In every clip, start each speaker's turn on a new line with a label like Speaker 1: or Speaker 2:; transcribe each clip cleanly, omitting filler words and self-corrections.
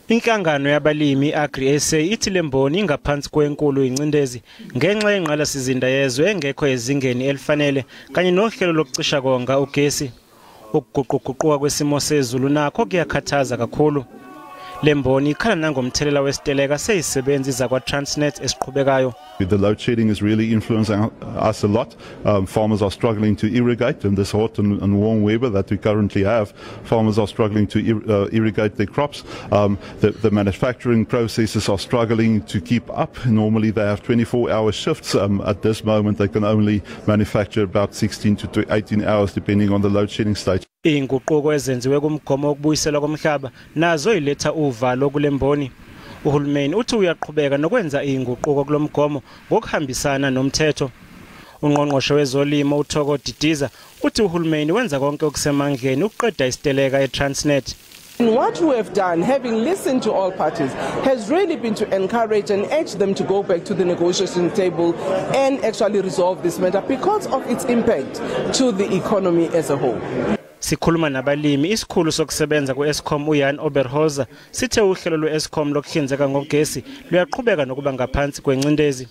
Speaker 1: Inhlangano yabalimi iAGRI SA ithi le mboni ingaphansi kwenkulu ingcindezi ngenxa yenqalasizinda yezwe engekho ezingeni elifanele kanye nohlelo lokucisha konga ugesi. Ukuguquguquka kwesimo sezulu nakho kuyakhathaza kakhulu. Le mboni ikhala nangomthelela wesiteleka sezisebenzi zakwa Transnet esiqhubekayo.
Speaker 2: The load shedding is really influencing us a lot. Farmers are struggling to irrigate in this hot and warm weather that we currently have. Farmers are struggling to irrigate their crops. The manufacturing processes are struggling to keep up. Normally they have 24-hour shifts. At this moment they can only manufacture about 16 to 18 hours depending on the load shedding stage.
Speaker 1: Inguquko ezenziwe kumgomo wokubuyiselwa komhlaba nazo iletha uvalo kule mboni. Uhulumeni uthi uyaqhubeka nokwenza inguquko kulomgomo ngokuhambisana nomthetho. uNgqongqoshe wezolimo uThoko Didiza uthi uhulumeni wenza konke okusemandleni ukuqeda isiteleka eTransnet.
Speaker 3: And what we have done, having listened to all parties, has really been to encourage and urge them to go back to the negotiation table and actually resolve this matter because of its impact to the economy as a whole.
Speaker 1: Sikhuluma nabalimi isikhulu sokusebenza ku-Eskom uYan Oberholzer sithe uhlelo lwe-Eskom lokuhlinzeka ngogesi luyaqhubeka nokuba ngaphansi kwencindezi.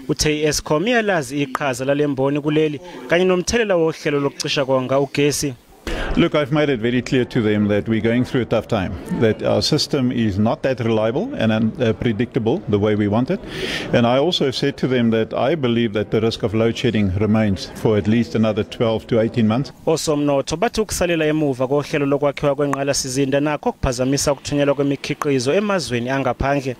Speaker 1: Uthe i-Eskom iyalazi iqhaza lalemboni kuleli kanye nomthelela wohlelo lokucisha konga ugesi.
Speaker 4: Look, I've made it very clear to them that we're going through a tough time, that our system is not that reliable and predictable the way we want it. And I also have said to them that I believe that the risk of load shedding remains for at least another 12 to 18 months.
Speaker 1: Osomnotho bathi ukusalela emuva kohlelo lokwakhiwa kwenqalasizinda nakho kuphazamisa ukuthunyelwa kwemikhiqizo emazweni angaphandle.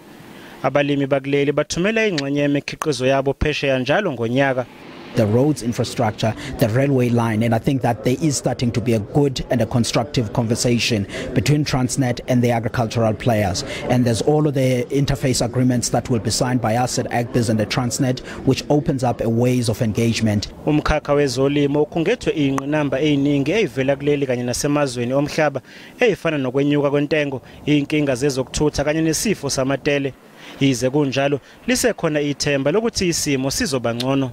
Speaker 1: Abalimi bakuleli bathumela ingxenye yemikhiqizo yabo phesheya njalo ngonyaka.
Speaker 5: The roads infrastructure, the railway line, and I think that there is starting to be a good and a constructive conversation between Transnet and the agricultural players. And there's all of the interface agreements that will be signed by us at AgBiz and the Transnet, which opens up a ways of engagement.
Speaker 1: Umkhakha wezolimo kungethwe ingqinamba eziningi ezivela kuleli kanye nasemazweni omhlaba ezifana nokwenyuka kwentengo, inkinga zezokuthutha kanye nesifo samatele. Yize kunjalo lisekhona ithemba lokuthi isimo sizoba ngcono.